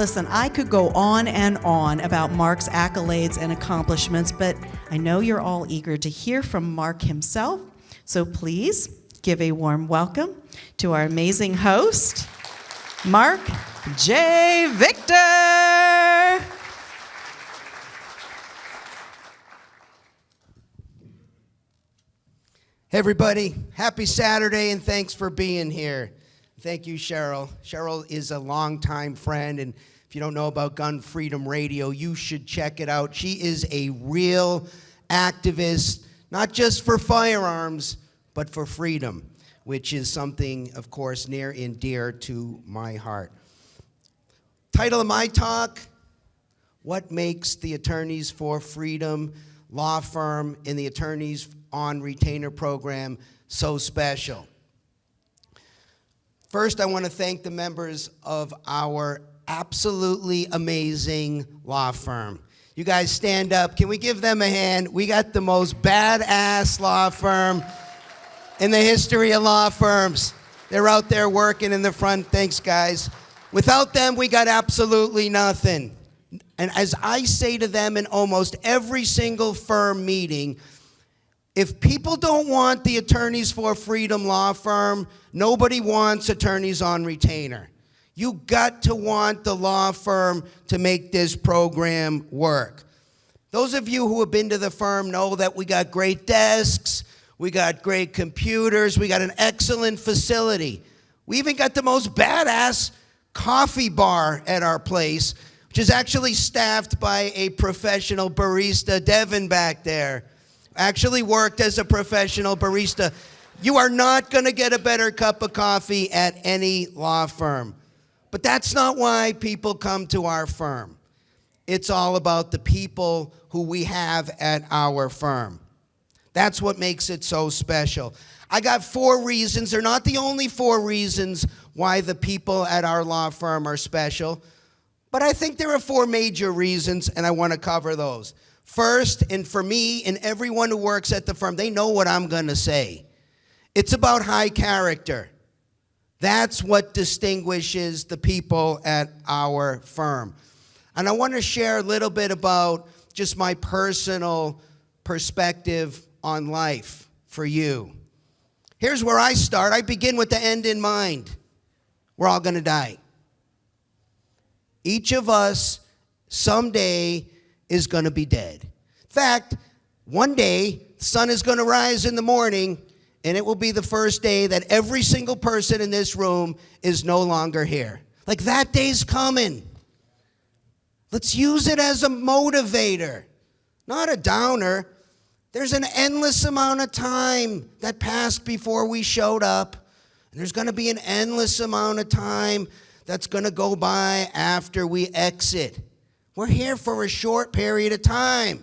listen, I could go on and on about Marc's accolades and accomplishments, but I know you're all eager to hear from Marc himself, so please give a warm welcome to our amazing host, Marc J. Victor. Hey everybody, happy Saturday and thanks for being here. Thank you, Cheryl. Cheryl is a longtime friend, and if you don't know about Gun Freedom Radio, you should check it out. She is a real activist, not just for firearms, but for freedom, which is something, of course, near and dear to my heart. Title of my talk, What Makes the Attorneys for Freedom Law Firm and the Attorneys on Retainer Program so special? First, I want to thank the members of our absolutely amazing law firm. You guys stand up. Can we give them a hand? We got the most badass law firm in the history of law firms. They're out there working in the front. Thanks, guys. Without them, we got absolutely nothing. And as I say to them in almost every single firm meeting, if people don't want the Attorneys for Freedom law firm, nobody wants attorneys on retainer. You got to want the law firm to make this program work. Those of you who have been to the firm know that we got great desks, we got great computers, we got an excellent facility. We even got the most badass coffee bar at our place, which is actually staffed by a professional barista, Devin back there. Actually worked as a professional barista. You are not going to get a better cup of coffee at any law firm. But that's not why people come to our firm. It's all about the people who we have at our firm. That's what makes it so special. I got 4 reasons. They're not the only 4 reasons why the people at our law firm are special. But I think there are 4 major reasons, and I want to cover those. First, and for me and everyone who works at the firm, they know what I'm going to say. It's about high character. That's what distinguishes the people at our firm. And I want to share a little bit about just my personal perspective on life for you. Here's where I start. I begin with the end in mind. We're all going to die. Each of us someday is going to be dead. In fact, one day, the sun is going to rise in the morning, and it will be the first day that every single person in this room is no longer here. Like, that day's coming. Let's use it as a motivator, not a downer. There's an endless amount of time that passed before we showed up, and there's going to be an endless amount of time that's going to go by after we exit. We're here for a short period of time.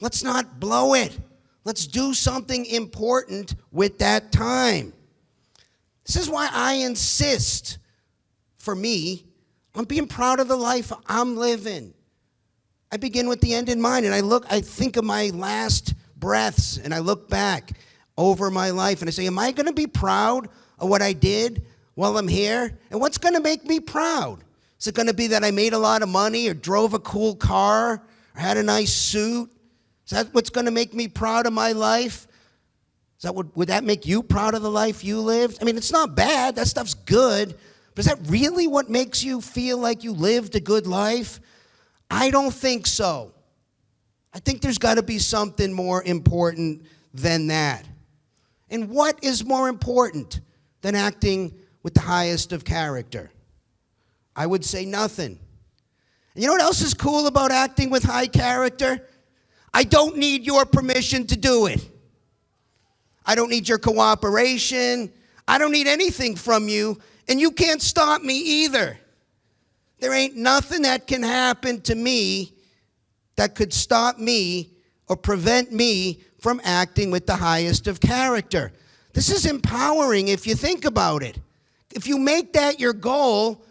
Let's not blow it. Let's do something important with that time. This is why I insist, for me, on being proud of the life I'm living. I begin with the end in mind, and I think of my last breaths, and I look back over my life, and I say, am I going to be proud of what I did while I'm here? And what's going to make me proud? Is it going to be that I made a lot of money or drove a cool car or had a nice suit? Is that what's going to make me proud of my life? Would that make you proud of the life you lived? I mean, it's not bad. That stuff's good. But is that really what makes you feel like you lived a good life? I don't think so. I think there's got to be something more important than that. And what is more important than acting with the highest of character? I would say nothing. And you know what else is cool about acting with high character? I don't need your permission to do it. I don't need your cooperation. I don't need anything from you, and you can't stop me either. There ain't nothing that can happen to me that could stop me or prevent me from acting with the highest of character. This is empowering if you think about it. If you make that your goal,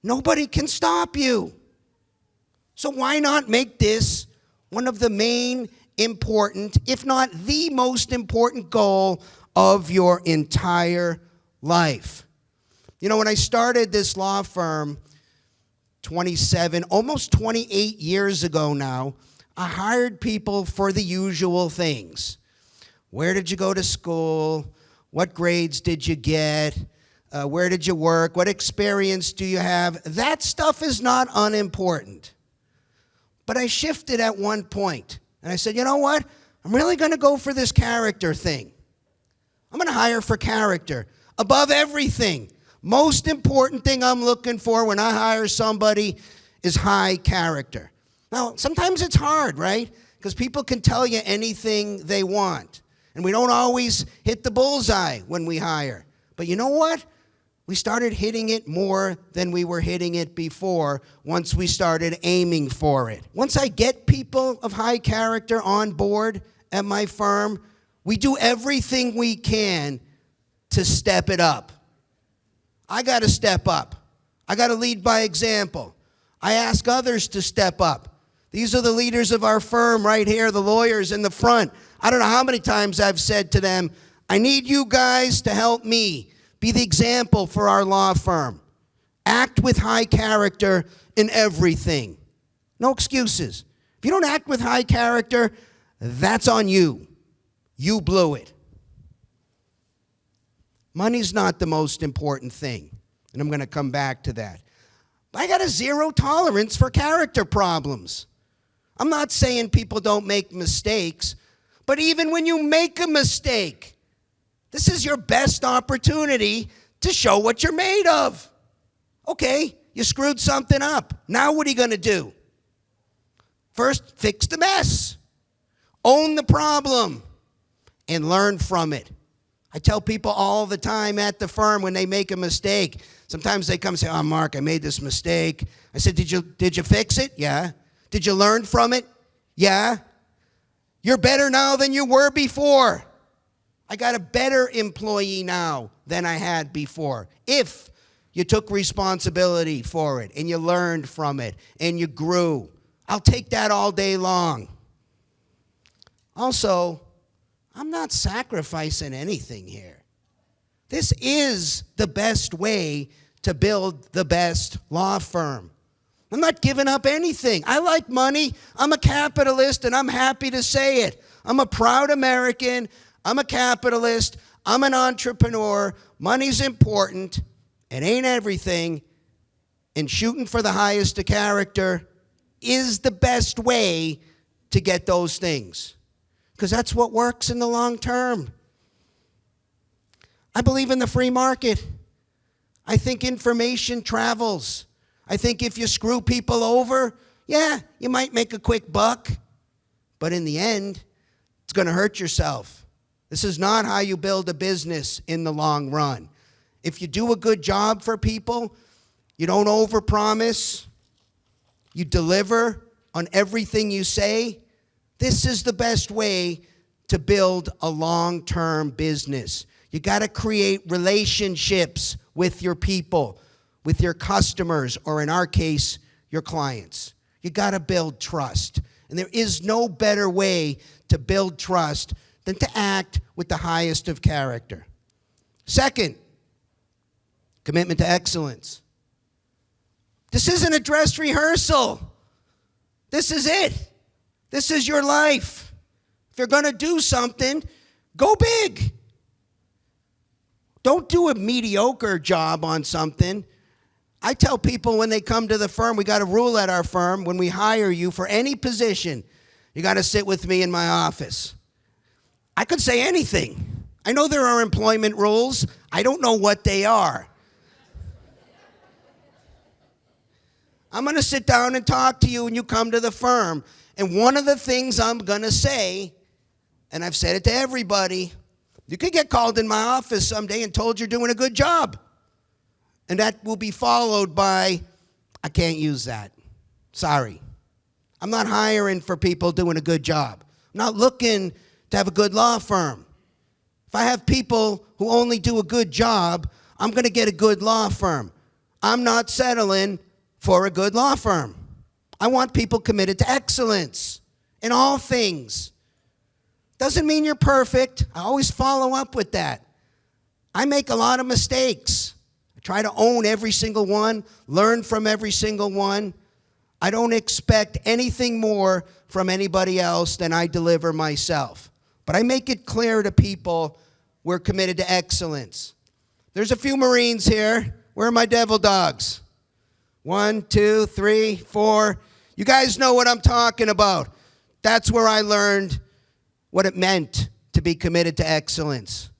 nobody can stop you. So why not make this one of the main important, if not the most important goal of your entire life? You know, when I started this law firm, 27, almost 28 years ago now, I hired people for the usual things. Where did you go to school? What grades did you get? Where did you work? What experience do you have? That stuff is not unimportant. But I shifted at one point, and I said, you know what? I'm really going to go for this character thing. I'm going to hire for character above everything. Most important thing I'm looking for when I hire somebody is high character. Now, sometimes it's hard, right? Because people can tell you anything they want. And we don't always hit the bullseye when we hire. But you know what? We started hitting it more than we were hitting it before once we started aiming for it. Once I get people of high character on board at my firm, we do everything we can to step it up. I got to step up. I got to lead by example. I ask others to step up. These are the leaders of our firm right here, the lawyers in the front. I don't know how many times I've said to them, I need you guys to help me be the example for our law firm. Act with high character in everything. No excuses. If you don't act with high character, that's on you. You blew it. Money's not the most important thing, and I'm going to come back to that. I got a zero tolerance for character problems. I'm not saying people don't make mistakes, but even when you make a mistake, this is your best opportunity to show what you're made of. Okay, you screwed something up. Now what are you going to do? First, fix the mess. Own the problem and learn from it. I tell people all the time at the firm when they make a mistake. Sometimes they come and say, oh, Mark, I made this mistake. I said, did you fix it? Yeah. Did you learn from it? Yeah. You're better now than you were before. I got a better employee now than I had before. If you took responsibility for it and you learned from it and you grew, I'll take that all day long. Also, I'm not sacrificing anything here. This is the best way to build the best law firm. I'm not giving up anything. I like money. I'm a capitalist, and I'm happy to say it. I'm a proud American. I'm a capitalist. I'm an entrepreneur. Money's important. It ain't everything. And shooting for the highest of character is the best way to get those things. Because that's what works in the long term. I believe in the free market. I think information travels. I think if you screw people over, yeah, you might make a quick buck. But in the end, it's going to hurt yourself. This is not how you build a business in the long run. If you do a good job for people, you don't overpromise, you deliver on everything you say, this is the best way to build a long-term business. You got to create relationships with your people, with your customers, or in our case, your clients. You got to build trust. And there is no better way to build trust than to act with the highest of character. Second, commitment to excellence. This isn't a dress rehearsal. This is it. This is your life. If you're going to do something, go big. Don't do a mediocre job on something. I tell people when they come to the firm, we got a rule at our firm, when we hire you for any position, you got to sit with me in my office. I could say anything. I know there are employment rules. I don't know what they are. I'm going to sit down and talk to you when you come to the firm. And one of the things I'm going to say, and I've said it to everybody, you could get called in my office someday and told you're doing a good job. And that will be followed by, I can't use that. Sorry. I'm not hiring for people doing a good job. I'm not looking to have a good law firm. If I have people who only do a good job, I'm going to get a good law firm. I'm not settling for a good law firm. I want people committed to excellence in all things. Doesn't mean you're perfect. I always follow up with that. I make a lot of mistakes. I Try to own every single one, learn from every single one. I don't expect anything more from anybody else than I deliver myself. But I make it clear to people we're committed to excellence. There's a few Marines here. Where are my devil dogs? 1, 2, 3, 4. You guys know what I'm talking about. That's where I learned what it meant to be committed to excellence.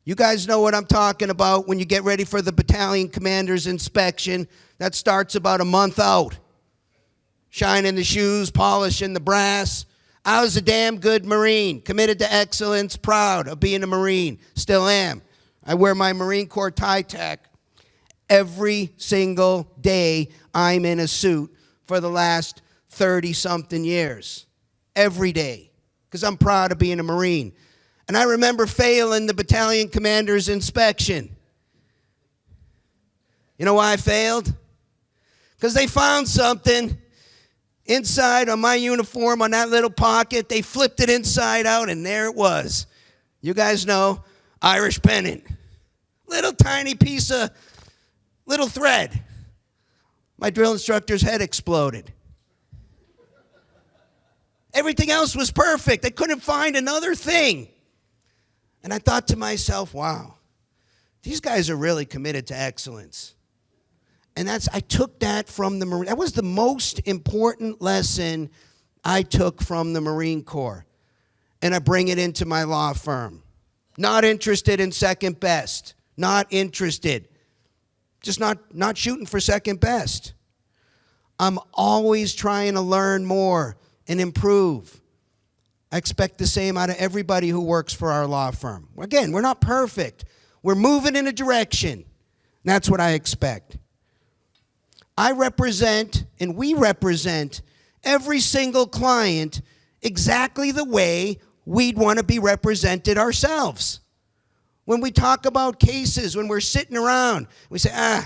You guys know what I'm talking about when you get ready for the battalion commander's inspection. That starts about a month out. Shining the shoes, polishing the brass. I was a damn good Marine, committed to excellence, proud of being a Marine. Still am. I wear my Marine Corps tie tack. Every single day I'm in a suit for the last 30-something years. Every day. Because I'm proud of being a Marine. And I remember failing the battalion commander's inspection. You know why I failed? Because they found something inside on my uniform, on that little pocket. They flipped it inside out, and there it was. You guys know, Irish pennant. Little tiny piece of little thread. My drill instructor's head exploded. Everything else was perfect. I couldn't find another thing. And I thought to myself, wow, these guys are really committed to excellence. And I took that from the Marine. That was the most important lesson I took from the Marine Corps. And I bring it into my law firm. Not interested in second best. Not interested. Just not shooting for second best. I'm always trying to learn more and improve. I expect the same out of everybody who works for our law firm. Again, we're not perfect. We're moving in a direction. That's what I expect. I represent, and we represent, every single client exactly the way we'd want to be represented ourselves. When we talk about cases, when we're sitting around, we say,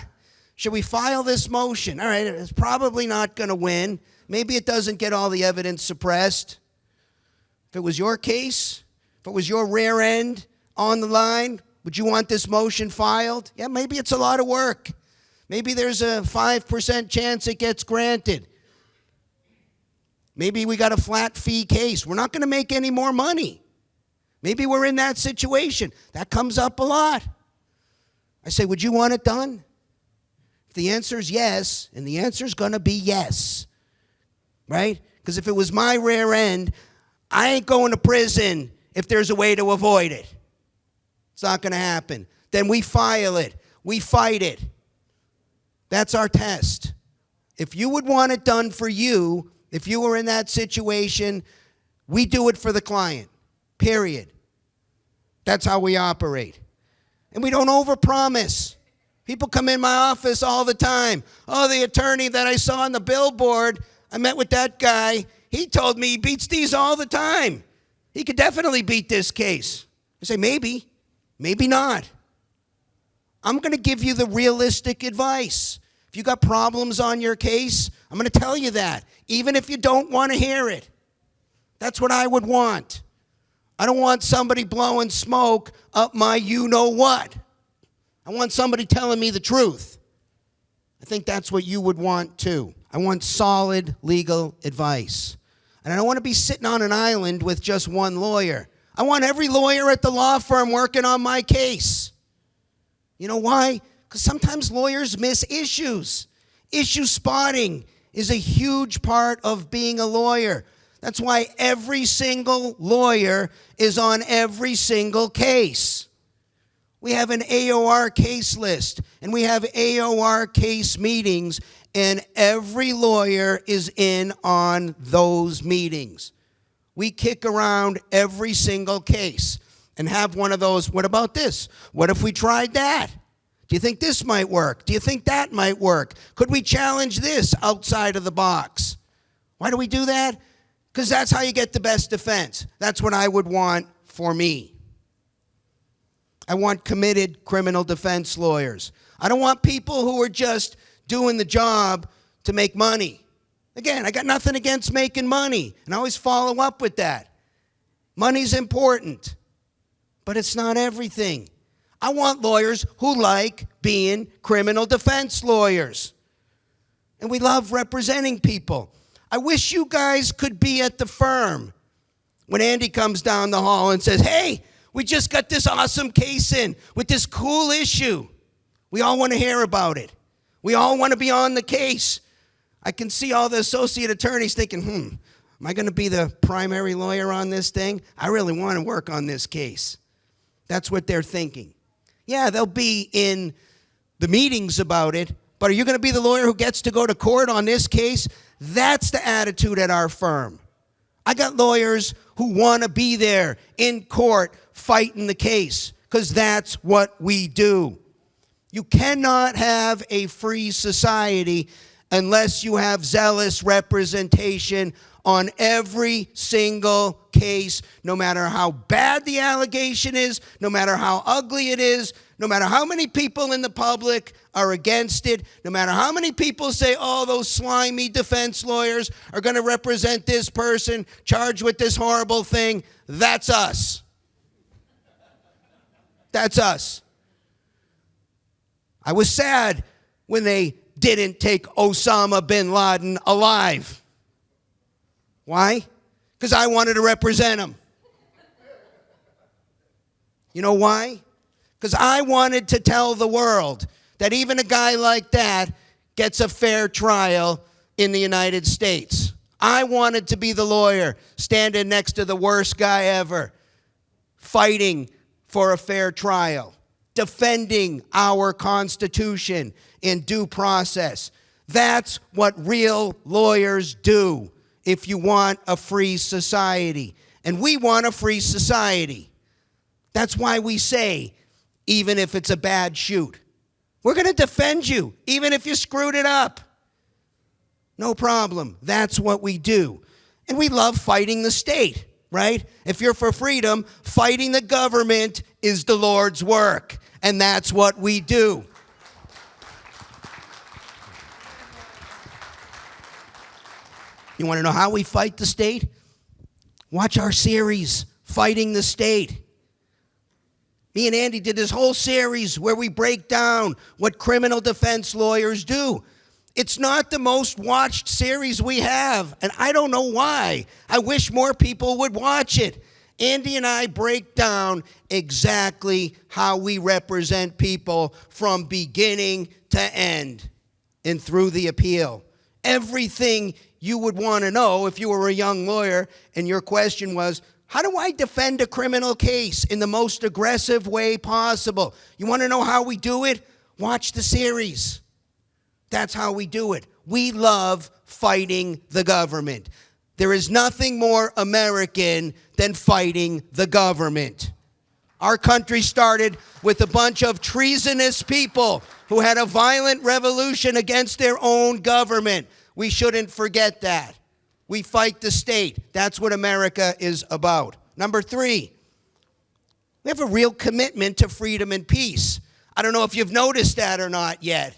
should we file this motion? All right, it's probably not going to win. Maybe it doesn't get all the evidence suppressed. If it was your case, if it was your rear end on the line, would you want this motion filed? Yeah, maybe it's a lot of work. Maybe there's a 5% chance it gets granted. Maybe we got a flat fee case. We're not going to make any more money. Maybe we're in that situation. That comes up a lot. I say, would you want it done? If the answer is yes, and the answer is going to be yes, right? Because if it was my rear end, I ain't going to prison if there's a way to avoid it. It's not going to happen. Then we file it. We fight it. That's our test. If you would want it done for you, if you were in that situation, we do it for the client. Period. That's how we operate. And we don't overpromise. People come in my office all the time. Oh, the attorney that I saw on the billboard, I met with that guy. He told me he beats these all the time. He could definitely beat this case. I say, maybe, maybe not. I'm going to give you the realistic advice. If you got problems on your case, I'm going to tell you that, even if you don't want to hear it. That's what I would want. I don't want somebody blowing smoke up my you-know-what. I want somebody telling me the truth. I think that's what you would want too. I want solid legal advice. And I don't want to be sitting on an island with just one lawyer. I want every lawyer at the law firm working on my case. You know why? Because sometimes lawyers miss issues. Issue spotting is a huge part of being a lawyer. That's why every single lawyer is on every single case. We have an AOR case list, and we have AOR case meetings, and every lawyer is in on those meetings. We kick around every single case and have one of those, what about this? What if we tried that? Do you think this might work? Do you think that might work? Could we challenge this outside of the box? Why do we do that? Because that's how you get the best defense. That's what I would want for me. I want committed criminal defense lawyers. I don't want people who are just doing the job to make money. Again, I got nothing against making money, and I always follow up with that. Money's important, but it's not everything. I want lawyers who like being criminal defense lawyers. And we love representing people. I wish you guys could be at the firm when Andy comes down the hall and says, hey, we just got this awesome case in with this cool issue. We all want to hear about it. We all want to be on the case. I can see all the associate attorneys thinking, am I going to be the primary lawyer on this thing? I really want to work on this case. That's what they're thinking. Yeah, they'll be in the meetings about it, but are you going to be the lawyer who gets to go to court on this case? That's the attitude at our firm. I got lawyers who want to be there in court fighting the case because that's what we do. You cannot have a free society unless you have zealous representation on every single case, no matter how bad the allegation is, no matter how ugly it is, no matter how many people in the public are against it, no matter how many people say, oh, those slimy defense lawyers are going to represent this person charged with this horrible thing. That's us. That's us. I was sad when they didn't take Osama bin Laden alive. Why? Because I wanted to represent him. You know why? Because I wanted to tell the world that even a guy like that gets a fair trial in the United States. I wanted to be the lawyer standing next to the worst guy ever, fighting for a fair trial, defending our Constitution in due process. That's what real lawyers do if you want a free society. And we want a free society. That's why we say, even if it's a bad shoot, we're going to defend you, even if you screwed it up. No problem. That's what we do. And we love fighting the state, right? If you're for freedom, fighting the government is the Lord's work. And that's what we do. You want to know how we fight the state? Watch our series, Fighting the State. Me and Andy did this whole series where we break down what criminal defense lawyers do. It's not the most watched series we have, and I don't know why. I wish more people would watch it. Andy and I break down exactly how we represent people from beginning to end and through the appeal. Everything you would want to know if you were a young lawyer and your question was, how do I defend a criminal case in the most aggressive way possible? You want to know how we do it? Watch the series. That's how we do it. We love fighting the government. There is nothing more American than fighting the government. Our country started with a bunch of treasonous people who had a violent revolution against their own government. We shouldn't forget that. We fight the state. That's what America is about. Number 3, we have a real commitment to freedom and peace. I don't know if you've noticed that or not yet.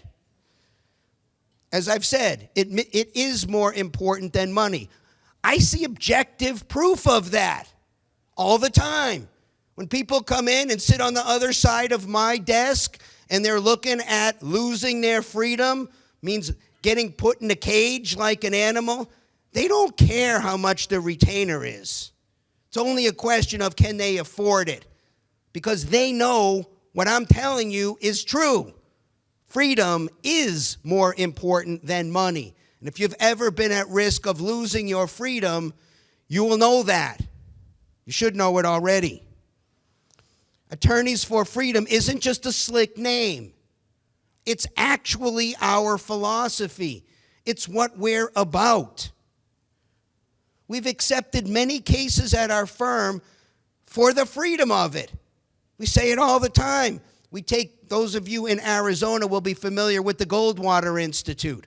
As I've said, it is more important than money. I see objective proof of that all the time. When people come in and sit on the other side of my desk and they're looking at losing their freedom, means getting put in a cage like an animal, they don't care how much the retainer is. It's only a question of can they afford it, because they know what I'm telling you is true. Freedom is more important than money. And if you've ever been at risk of losing your freedom, you will know that. You should know it already. Attorneys for Freedom isn't just a slick name. It's actually our philosophy. It's what we're about. We've accepted many cases at our firm for the freedom of it. We say it all the time. We take, those of you in Arizona will be familiar with the Goldwater Institute.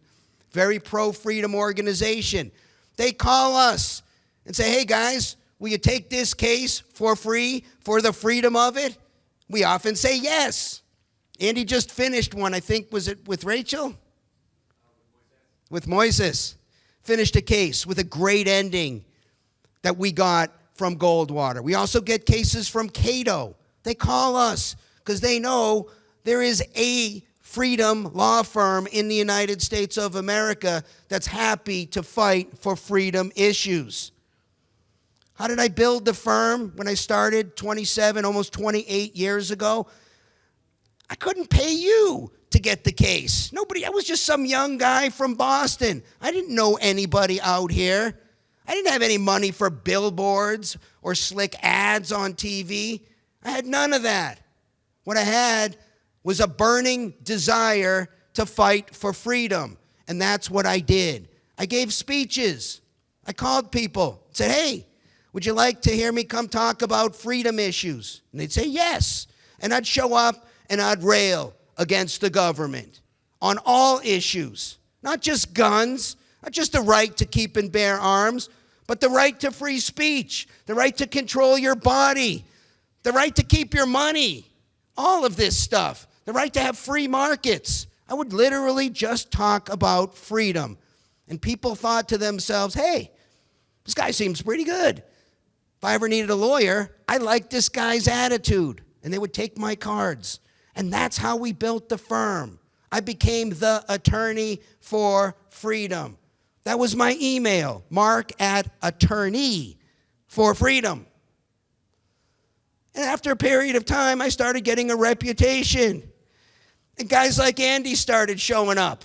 Very pro-freedom organization. They call us and say, hey guys, will you take this case for free for the freedom of it? We often say yes. Andy just finished one, I think, was it with Rachel? With Moises. Finished a case with a great ending that we got from Goldwater. We also get cases from Cato. They call us because they know there is a freedom law firm in the United States of America that's happy to fight for freedom issues. How did I build the firm when I started 27, almost 28 years ago? I couldn't pay you to get the case. Nobody, I was just some young guy from Boston. I didn't know anybody out here. I didn't have any money for billboards or slick ads on TV. I had none of that. What I had was a burning desire to fight for freedom, and that's what I did. I gave speeches. I called people, said, hey, would you like to hear me come talk about freedom issues? And they'd say yes. And I'd show up and I'd rail against the government on all issues, not just guns, not just the right to keep and bear arms, but the right to free speech, the right to control your body, the right to keep your money, all of this stuff, the right to have free markets. I would literally just talk about freedom. And people thought to themselves, hey, this guy seems pretty good. If I ever needed a lawyer, I like this guy's attitude. And they would take my cards. And that's how we built the firm. I became the attorney for freedom. That was my email, marc@attorney for freedom. And after a period of time, I started getting a reputation. And guys like Andy started showing up.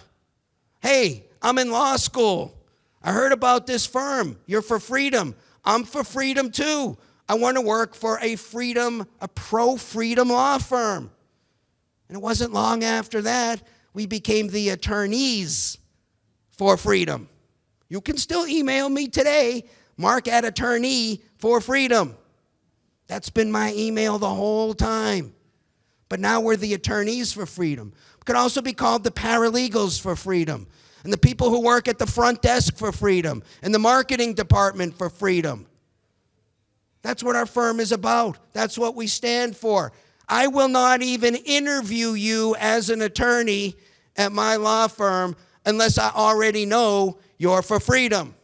Hey, I'm in law school. I heard about this firm. You're for freedom. I'm for freedom too. I want to work for a pro-freedom law firm. And it wasn't long after that, we became the attorneys for freedom. You can still email me today, marc@attorney for freedom. That's been my email the whole time. But now we're the attorneys for freedom. We could also be called the paralegals for freedom, and the people who work at the front desk for freedom, and the marketing department for freedom. That's what our firm is about. That's what we stand for. I will not even interview you as an attorney at my law firm unless I already know you're for freedom.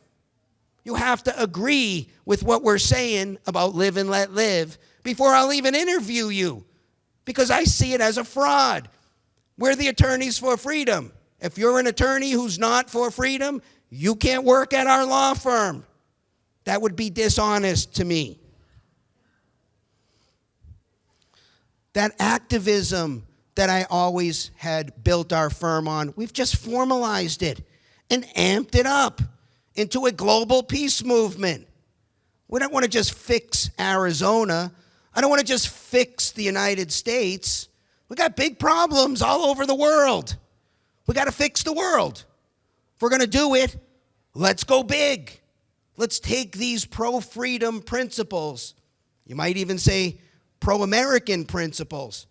You have to agree with what we're saying about live and let live before I'll even interview you, because I see it as a fraud. We're the attorneys for freedom. If you're an attorney who's not for freedom, you can't work at our law firm. That would be dishonest to me. That activism that I always had built our firm on, we've just formalized it and amped it up into a global peace movement. We don't want to just fix Arizona. I don't want to just fix the United States. We got big problems all over the world. We got to fix the world. If we're going to do it, let's go big. Let's take these pro-freedom principles, you might even say pro-American principles,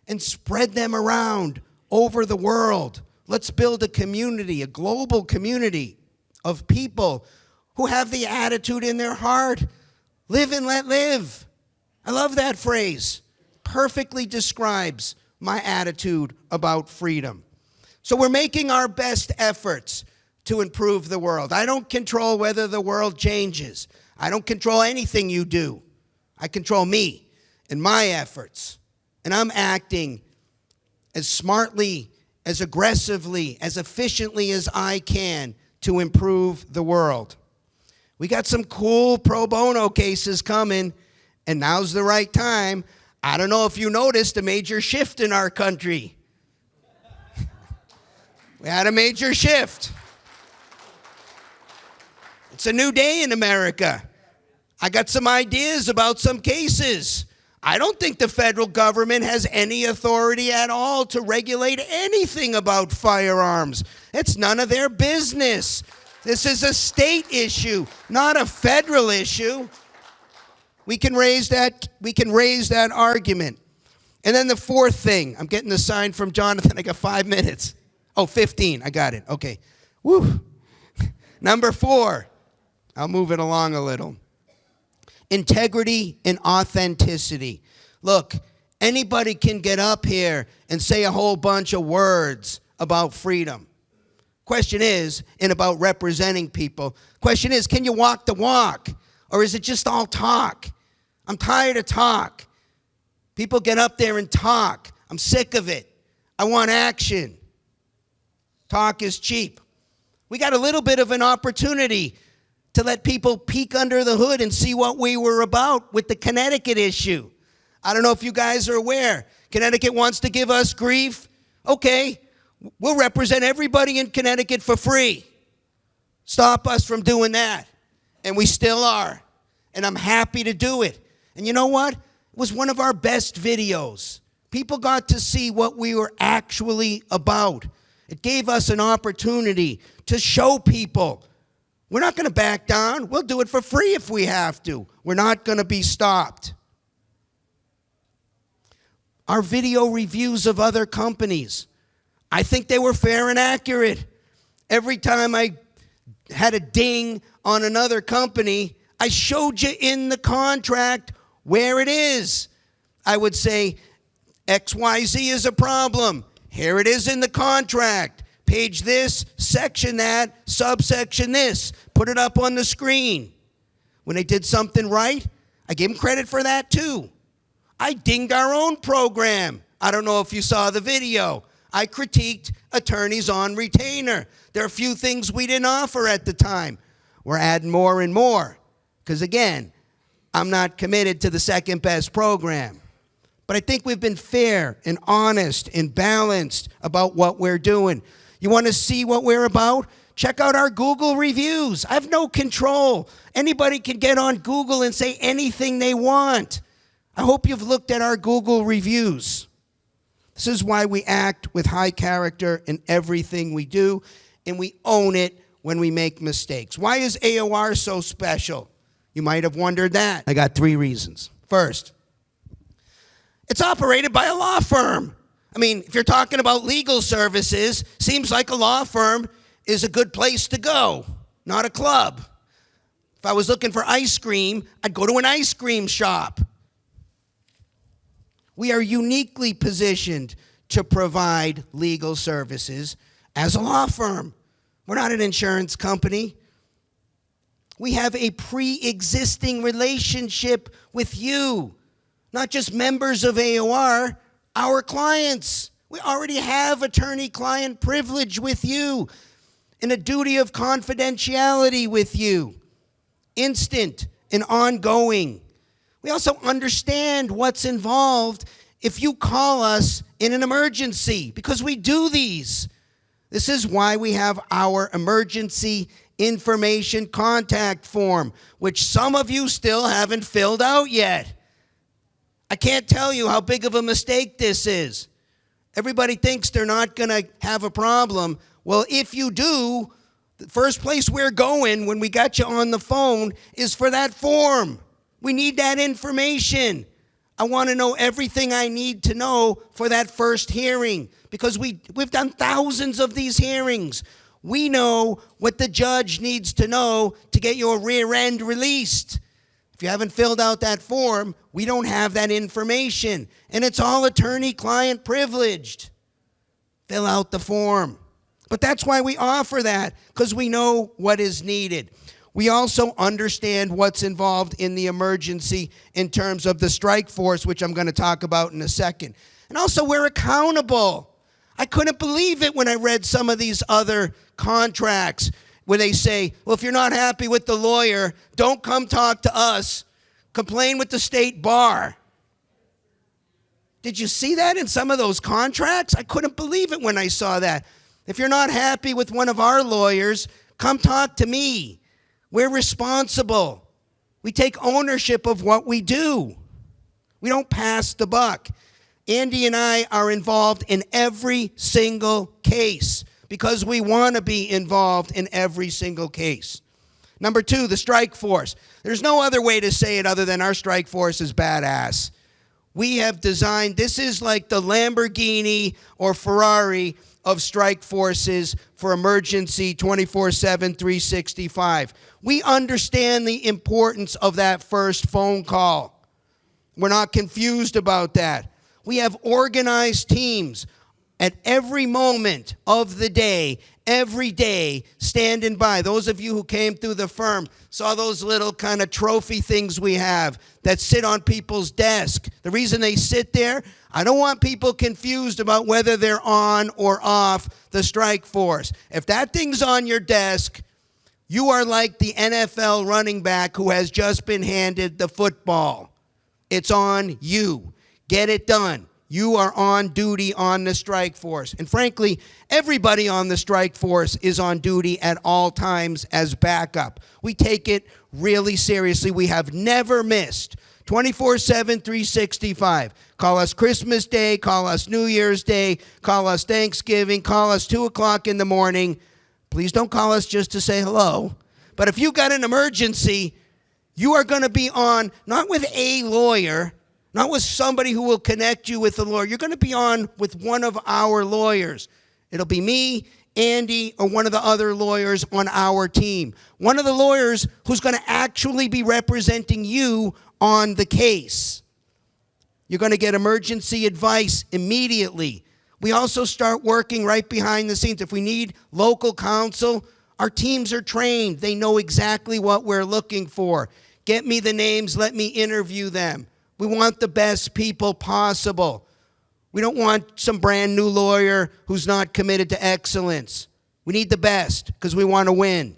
and spread them around over the world. Let's build a community, a global community of people who have the attitude in their heart, live and let live. I love that phrase. Perfectly describes my attitude about freedom. So we're making our best efforts to improve the world. I don't control whether the world changes. I don't control anything you do. I control me and my efforts. And I'm acting as smartly, as aggressively, as efficiently as I can to improve the world. We got some cool pro bono cases coming, and now's the right time. I don't know if you noticed a major shift in our country. We had a major shift. It's a new day in America. I got some ideas about some cases. I don't think the federal government has any authority at all to regulate anything about firearms. It's none of their business. This is a state issue, not a federal issue. We can raise that argument. And then the fourth thing, I'm getting the sign from Jonathan, I got 5 minutes. Oh, 15, I got it, okay. Woo. Number 4, I'll move it along a little. Integrity and authenticity. Look, anybody can get up here and say a whole bunch of words about freedom. Question is, and about representing people, question is, can you walk the walk? Or is it just all talk? I'm tired of talk. People get up there and talk. I'm sick of it. I want action. Talk is cheap. We got a little bit of an opportunity to let people peek under the hood and see what we were about with the Connecticut issue. I don't know if you guys are aware. Connecticut wants to give us grief. Okay, we'll represent everybody in Connecticut for free. Stop us from doing that. And we still are. And I'm happy to do it. And you know what? It was one of our best videos. People got to see what we were actually about. It gave us an opportunity to show people we're not going to back down. We'll do it for free if we have to. We're not going to be stopped. Our video reviews of other companies, I think they were fair and accurate. Every time I had a ding on another company, I showed you in the contract where it is. I would say, XYZ is a problem. Here it is in the contract. Page this, section that, subsection this. Put it up on the screen. When they did something right, I gave them credit for that too. I dinged our own program. I don't know if you saw the video. I critiqued attorneys on retainer. There are a few things we didn't offer at the time. We're adding more and more. Because again, I'm not committed to the second best program. But I think we've been fair and honest and balanced about what we're doing. You want to see what we're about? Check out our Google reviews. I have no control. Anybody can get on Google and say anything they want. I hope you've looked at our Google reviews. This is why we act with high character in everything we do, and we own it when we make mistakes. Why is AOR so special? You might have wondered that. I got 3 reasons. First, it's operated by a law firm. I mean, if you're talking about legal services, seems like a law firm is a good place to go, not a club. If I was looking for ice cream, I'd go to an ice cream shop. We are uniquely positioned to provide legal services as a law firm. We're not an insurance company. We have a pre-existing relationship with you, not just members of AOR, our clients. We already have attorney-client privilege with you and a duty of confidentiality with you, instant and ongoing. We also understand what's involved if you call us in an emergency, because we do these. This is why we have our emergency information contact form, which some of you still haven't filled out yet. I can't tell you how big of a mistake this is. Everybody thinks they're not going to have a problem. Well, if you do, the first place we're going when we got you on the phone is for that form. We need that information. I want to know everything I need to know for that first hearing, because we've done thousands of these hearings. We know what the judge needs to know to get your rear end released. If you haven't filled out that form, we don't have that information. And it's all attorney-client privileged. Fill out the form. But that's why we offer that, because we know what is needed. We also understand what's involved in the emergency in terms of the strike force, which I'm going to talk about in a second. And also, we're accountable. I couldn't believe it when I read some of these other contracts where they say, well, if you're not happy with the lawyer, don't come talk to us. Complain with the state bar. Did you see that in some of those contracts? I couldn't believe it when I saw that. If you're not happy with one of our lawyers, come talk to me. We're responsible. We take ownership of what we do. We don't pass the buck. Andy and I are involved in every single case because we want to be involved in every single case. Number 2, the strike force. There's no other way to say it other than our strike force is badass. We have designed, this is like the Lamborghini or Ferrari of strike forces for emergency 24/7, 365. We understand the importance of that first phone call. We're not confused about that. We have organized teams at every moment of the day, every day standing by. Those of you who came through the firm saw those little kind of trophy things we have that sit on people's desk. The reason they sit there, I don't want people confused about whether they're on or off the strike force. If that thing's on your desk, you are like the NFL running back who has just been handed the football. It's on you. Get it done. You are on duty on the strike force. And frankly, everybody on the strike force is on duty at all times as backup. We take it really seriously. We have never missed 24/7, 365. Call us Christmas Day, call us New Year's Day, call us Thanksgiving, call us 2 o'clock in the morning. Please don't call us just to say hello. But if you got an emergency, you are going to be on, not with a lawyer, not with somebody who will connect you with a lawyer. You're going to be on with one of our lawyers. It'll be me, Andy, or one of the other lawyers on our team. One of the lawyers who's going to actually be representing you on the case. You're going to get emergency advice immediately. We also start working right behind the scenes. If we need local counsel, our teams are trained. They know exactly what we're looking for. Get me the names. Let me interview them. We want the best people possible. We don't want some brand new lawyer who's not committed to excellence. We need the best because we want to win.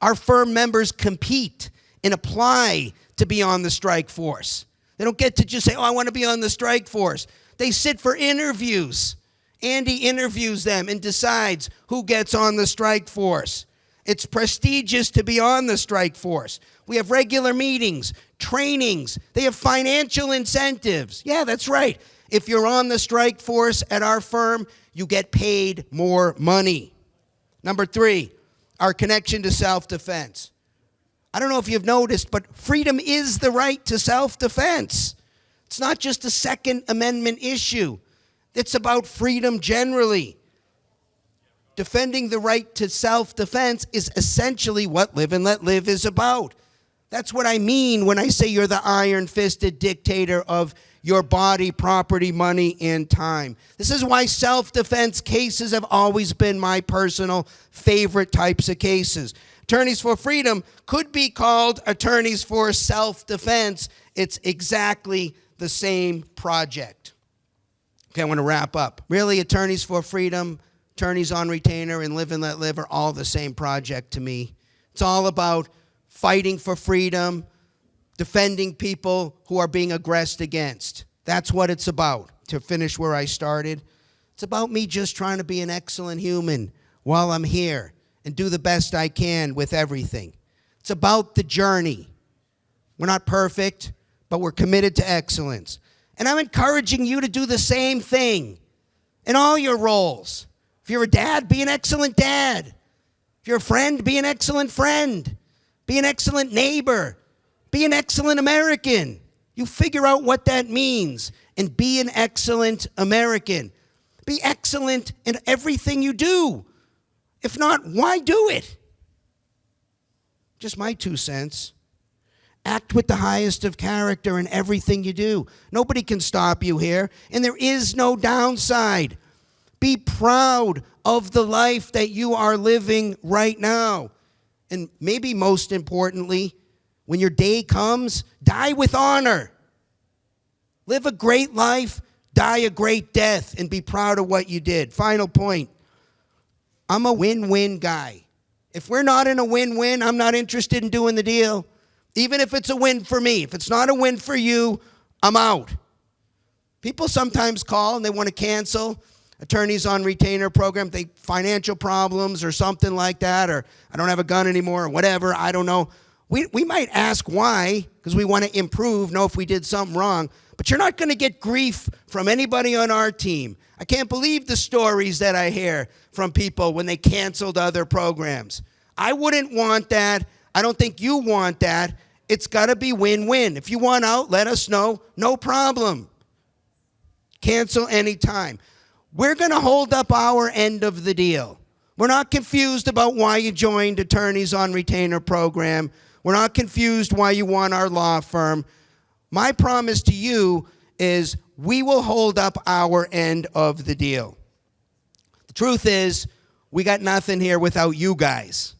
Our firm members compete and apply to be on the strike force. They don't get to just say, oh, I want to be on the strike force. They sit for interviews. Andy interviews them and decides who gets on the strike force. It's prestigious to be on the strike force. We have regular meetings, trainings. They have financial incentives. Yeah, that's right. If you're on the strike force at our firm, you get paid more money. Number 3, our connection to self-defense. I don't know if you've noticed, but freedom is the right to self-defense. It's not just a Second Amendment issue. It's about freedom generally. Defending the right to self-defense is essentially what Live and Let Live is about. That's what I mean when I say you're the iron-fisted dictator of your body, property, money, and time. This is why self-defense cases have always been my personal favorite types of cases. Attorneys for Freedom could be called Attorneys for Self-Defense. It's exactly the same project. Okay, I want to wrap up. Really, Attorneys for Freedom, Attorneys on Retainer, and Live and Let Live are all the same project to me. It's all about fighting for freedom, defending people who are being aggressed against. That's what it's about, to finish where I started. It's about me just trying to be an excellent human while I'm here and do the best I can with everything. It's about the journey. We're not perfect, but we're committed to excellence. And I'm encouraging you to do the same thing in all your roles. If you're a dad, be an excellent dad. If you're a friend, be an excellent friend. Be an excellent neighbor. Be an excellent American. You figure out what that means and be an excellent American. Be excellent in everything you do. If not, why do it? Just my 2 cents. Act with the highest of character in everything you do. Nobody can stop you here, and there is no downside. Be proud of the life that you are living right now. And maybe most importantly, when your day comes, die with honor. Live a great life, die a great death, and be proud of what you did. Final point. I'm a win-win guy. If we're not in a win-win, I'm not interested in doing the deal. Even if it's a win for me. If it's not a win for you, I'm out. People sometimes call and they want to cancel Attorneys on Retainer program. They financial problems or something like that, or I don't have a gun anymore or whatever. I don't know. We might ask why, because we want to improve, know if we did something wrong. But you're not going to get grief from anybody on our team. I can't believe the stories that I hear from people when they canceled other programs. I wouldn't want that. I don't think you want that. It's got to be win-win. If you want out, let us know. No problem. Cancel anytime. We're going to hold up our end of the deal. We're not confused about why you joined Attorneys on Retainer program. We're not confused why you want our law firm. My promise to you is we will hold up our end of the deal. The truth is, we got nothing here without you guys.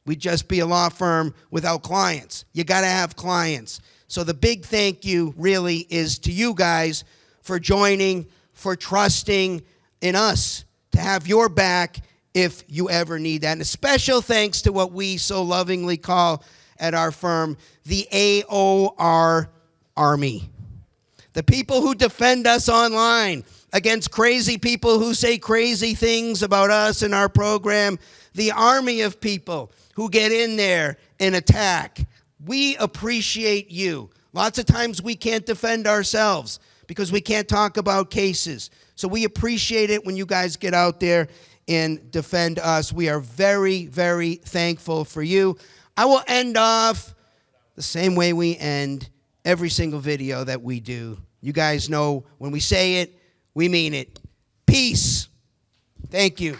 We'd just be a law firm without clients. You got to have clients. So the big thank you really is to you guys for joining, for trusting in us to have your back if you ever need that. And a special thanks to what we so lovingly call at our firm the AOR Army. The people who defend us online against crazy people who say crazy things about us and our program. The army of people who get in there and attack. We appreciate you. Lots of times we can't defend ourselves because we can't talk about cases. So we appreciate it when you guys get out there and defend us. We are very, very thankful for you. I will end off the same way we end every single video that we do. You guys know when we say it, we mean it. Peace. Thank you.